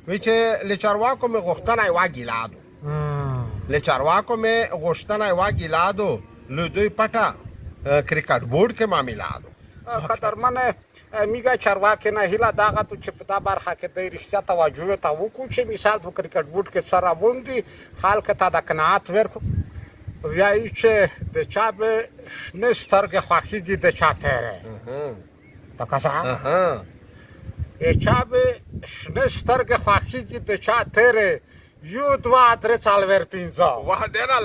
وی چې له چارواکو مې غوښتنه یې واګیلادو له چارواکو مې غوښتنه یې واګیلادو له دوی پټه کرکټ بورډ کې معاملادو قدرمنه میگه چارواکي نه هیله دغه تو چې په دا برخه کې د رښتیا توجه ته وکړو چې مثال په کرکټ بورډ کې سره ووندي خلک ته د قناعت ورکړو وایي چې د چا به شنه سترګې خوښېږي د چا تیرې لکه څه د چا به شنه سترګې خوښېږي د چا تیرې یو دوه درې څلور پنځه واه ډېره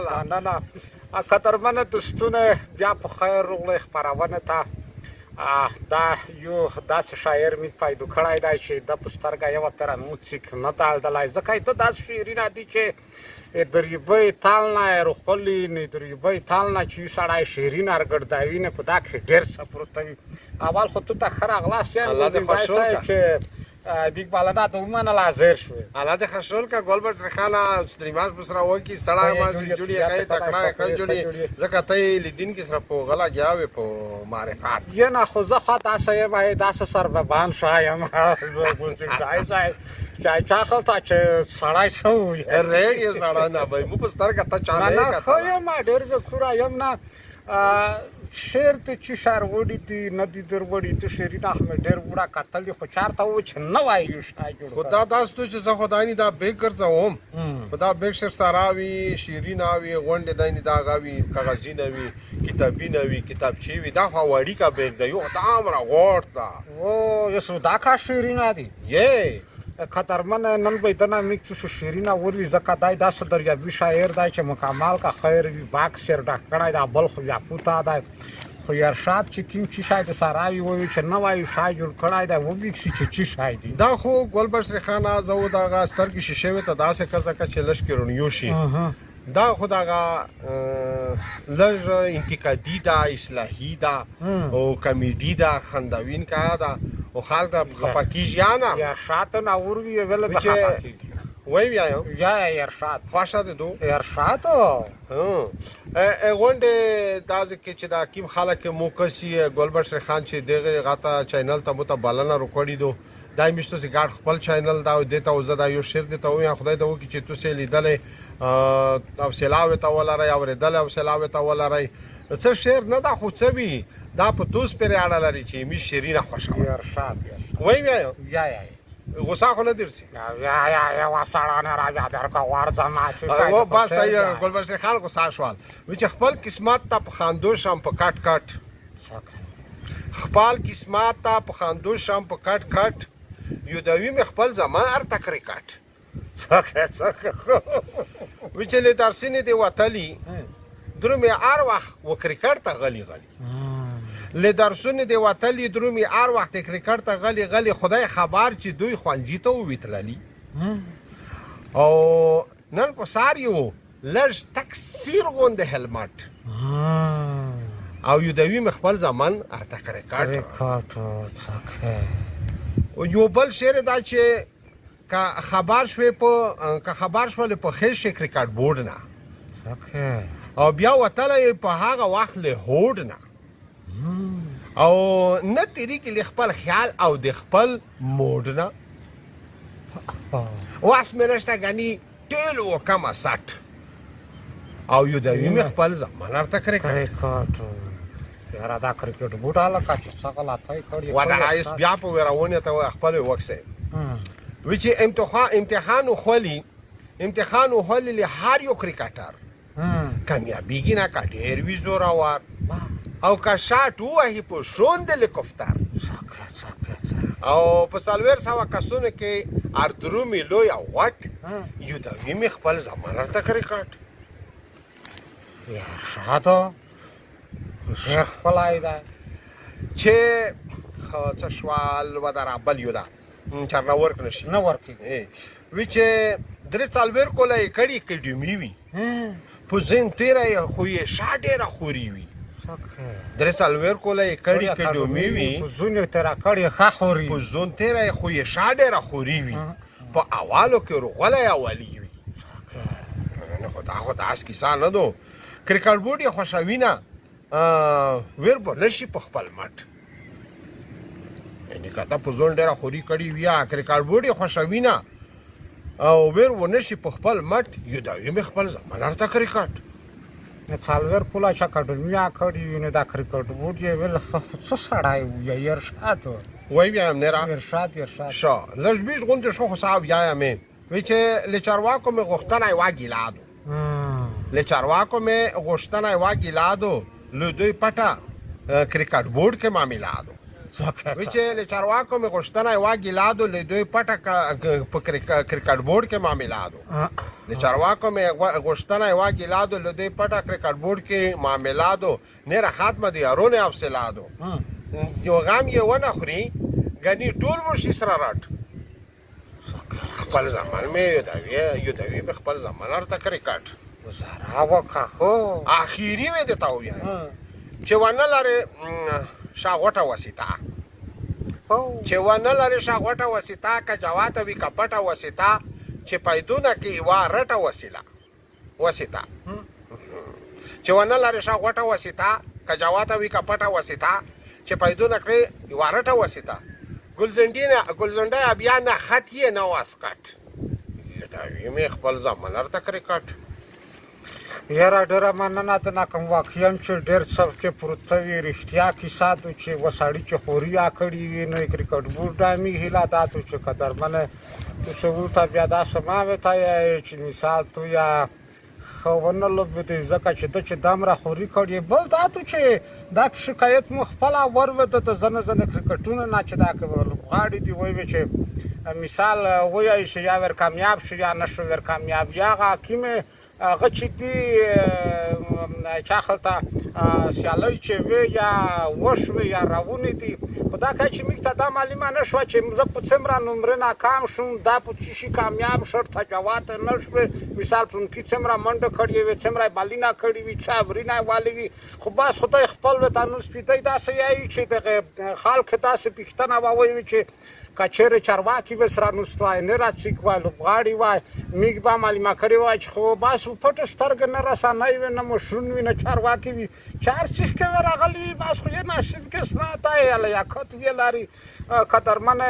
لا نه قدرمنه دوستونه بیا په خیر راغلی خپرونه ته دا یو داسې شاعر مې پیدا کړی دی چې د په سترګه یوه پېره موسیق نه تړلی ځکه ته داسې شعرونه دي چې د ریبۍ تال نه یې روښلي نه د ریبۍ تال نه چې یو سړی شعرونه راګرځوي نه په دا کې ډېر څه پروته وي اول خو ته ته ښه راغلاست چې بیگ بالنا تو ومنله حاضر شوې الله دې ښه شول که ګلبرټ رخانه سلیمان په سره وکړي ستړی ما جوړې یې تکړه کړ جوړې ځکه ته یې لیدونکي سره په غلا ګیا وې په معرفت یه نه خو زه خوا داسې یم داسې سرببان شایم چای چاخل تا چې سړی څه ووایي ریږي سړی نه بھائی مو په سترګه ته چا نه نه ښه یم ډېر بېکوره یم نه شعر ته چې شعر وړي دي نه دي در وړي ته شعرونه خو مې ډېر وړه کتلي خو چېرته و چې نه وایي یو شاعر جوړ خو دا داسې تو چې زه خو دانې دا بیګ ګرځوم خو دا بیګ سرساره وي شیرینه وي غونډې دانې دا هغه وي کاغذینه وي کتابینه وي کتابچې وي دا خو وړیکه بیګ دی یو دا همره غوټ ده او یو څه دا کا شعرونه دي یې قدرمنه نن به دنه میک څه شعرونه وري ځکه دای داسې دریابي شاعر دی چې مکمل کا خیر وي باکس سر ډک کړی دا بل خو یاقوته دی خو ارشاد چې کوم چې شاید سراوي وایي چې نه وایي شاعر جوړ کړی دی وبیکسي چې شاعر دی دا خو ګلبرټ رخانه زه دغه سترګې شیشې وې ته داسې ښځه چې لږ کېرونیو شي دا خو دغه لږ انتقادي ده اصلاحي ده او کمیډي ده خندوین کا ده او خلک ته خفه کېږي یا نه یا شاته نه وروي ویله به خفه کېږي وایي بیا یا ارشاد خوښه ده دو ارشاد غونډې دا کې چې دا کیم خلک مو کسي ګلبرټ رخان چې دغه غاته چینل ته مت بلنه رکوړی دو دای مشته سي ګاډ خپل چینل دا دته او زدا یو شعر دته او خدای ته وکي چې تاسو لیدلې او سلاوه تا ولرای او ردل او سلاوه تا ولرای څه شعر نه دا خو څه وی دا په توس پرې اړه لري چې می شیرینه خوشاله ارشاد وای بیا یا غوسه خو نه درسي یا وسړانه راځه درکا ورځم او بس یې ګلبرټ خان غوسه شوال چې خپل قسمت ته په خاندو شم په کټ کټ خپل قسمت ته په خاندو شم په کټ کټ یو دوی مې خپل زمان ار تکری کټ څه وچلې درسینې دی وتلی درومې ار وخت و کرکټ ته غلی له درسونه دی وتلی درومې ار وخت کرکټ ته غلی خدای خبر چې دوی خوانځي ته وېتللی او نن په سار یو لږ تکثیر غونډه هلمټ او یو دوی خپل زمان ار تکری کټ او یو بل شعر دا چې که خبر شول په خېش کرکټ بورډ نه او بیا وتلی په هغه وخت له هوډ نه او نه تیری کې خپل خیال او د خپل موډ نه واس مې نشته غني ټیل وکما سټ او یو دوی خپل زمان ارته کرکټ یاره دا کرکټ بوټاله کا چې څنګه لاتای کړی ودا ایس بیا په ورونه ته خپل وکسه وی چې امتحان خولي له هر یو کرکټر کامیابیږي نه کا ډېر وی زوراور او کا شاټ وایي په شوند هلیکوپټر او په سالویر سوا کسونه کې اردرومي لوی او وټ یو دا وی خپل زمان ارته کرکټ یا شاته خپلای دا چې څه شوال ودره بل یو دا چرنا ورک نشي نه ورکی وی چې درې سالویر کولای کړي کډیمی وی په زین تیرې خو یې شاډه را خوري وی درې سالویر کولای کړي کډیمی وی په زون تیرا کړي ښه خوري په زون تیرې خو یې شاډه را خوري وی په اوالو کې روغله اولی وی نه خو دا اس کیسه نه دو کرکټ بورډ یې خوشاوینه ویر بولشي په خپل مټ یعنی کته په ځون ډیره خوري کړي ویا کرکټ بورډ یې خوښوي نه او ور ونه شي په خپل مټ یو دا یې خپل زمانه ارته کرکټ څالور پولا چې اکاډمیا کړی ویني دا کرکټ بورډ یې ول څه سړای وي ارشاد وای بیا نه را ارشاد شو لږ بیس غونډه شو خو صاحب یا مې وی چې لچارواکو مې غوښتنه واګیلادو لچارواکو مې غوښتنه واګیلادو لدوی پټه کرکټ بورډ کې معاملاتو وی چې لچارواکو مې غوښتنه واګیلادو لدوی پټه په کرکټ بورډ کې معاملاتو لچارواکو مې غوښتنه واګیلادو لدوی پټه کرکټ بورډ کې معاملاتو نه را ختمه دي ارونه افسلادو یو غام یې ونه خوري غني ټول ورشي سره راټ خپل زمان مې یو دا وی خپل زمان ارته کرکټ وزاره وکړو اخیری وې د تاو یا چې ونه لري شاغوټه وسیتا چې ونه لري شاغوټه وسیتا کا جواته وی کپټه وسیتا چې پایدونه کې وارټه وسیتا چې ونه لري شاغوټه وسیتا کا جواته وی کپټه وسیتا چې پایدونه کې وارټه وسیتا ګلزنډه بیا نه خط یې نه واسکټ دا وی مې خپل ځمن ارته کرکټ یاره ډېره مننه ته ناکم واقعا چې ډېر څه کې پروت وي رښتیا کیسه تو چې وساړي چې خوریا کړی وي نو کرکټ بورډ می هلا تاسو چې قدرمنه تو سوتا بیا دا سما وتا چې مثال تو یا خونه لوبته ځکه چې د چې دمره خوري کړی بل دا ته چې دا شکایت مخفل ورته ته زنه کرکټونه نه چې دا غاړي دی وای چې مثال وای چې یا ور کامیاب شي یا نشو ور کامیاب یا حکیمه هغه چې دی چا خلته سیالي چې وی یا وشوي یا راونی دی په دا کې چې میکته دا معلومه نشو چې زه په څومره نمبر ناکام شوم دا په شي کامیاب شرط جوات نشو مثال په کې څومره منډه کړی وي څومره بالینا کړی وي صبرینا والی وي خو بس خدای خپل وته نو سپیتای دا سې چې د خلک تاسو پښتنه وایي چې کچېره چارواکي وسره نوستوای نه راځي کوي لوغاړي وای میګ با معلومه کړی وای خو بس پټ سترګ نه رسانای و نه مشرون وینه چارواکي وی چار څخ کې راغلی بس خو یې نصیب کې سماته یا یاکت ویلاري قدرمنه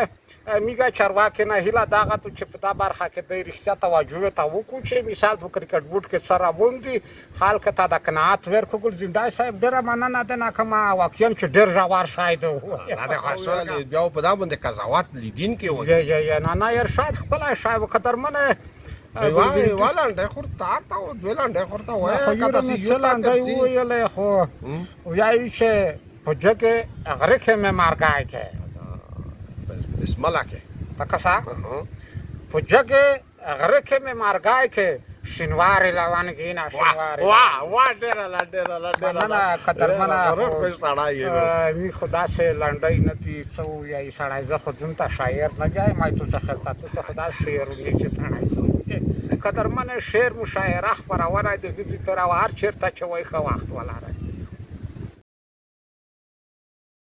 میګه چارواکي نه هله داغه تو چې پتا برخه کې د رښتیا توجه ته وکړو چې مثال په کرکټ بورډ کې سره ووندي خلک ته د قناعت ورکول زندای صاحب ډیره مننه ده ناکما واقعا چې ډیر ژور شاید دا خاصه بیا په دا باندې قضاوت لیدین کې وایي یا نه ارشاد خپل شاید قدرمنه ولانډه خورتا تا ولانډه خورتا وای کته یو لاندې ویلې خو وایي چې په جګه هغه کې مې مارګای کې بسم الله کې پکاسا په جګه هغه کې مې مارګای کې شینوار لوان کې نه شینوار واه ډېر نه قدرمنه په سړای می خدا سے لنډای نتی څو یا سړای زه خو ځم ته شاعر نه جاي ما ته څه خلک ته خدا شعرونه چې سړای قدرمنه شعر مشاعره خبرونه د ذکر او هر چیرته چې وای خو وخت ولاره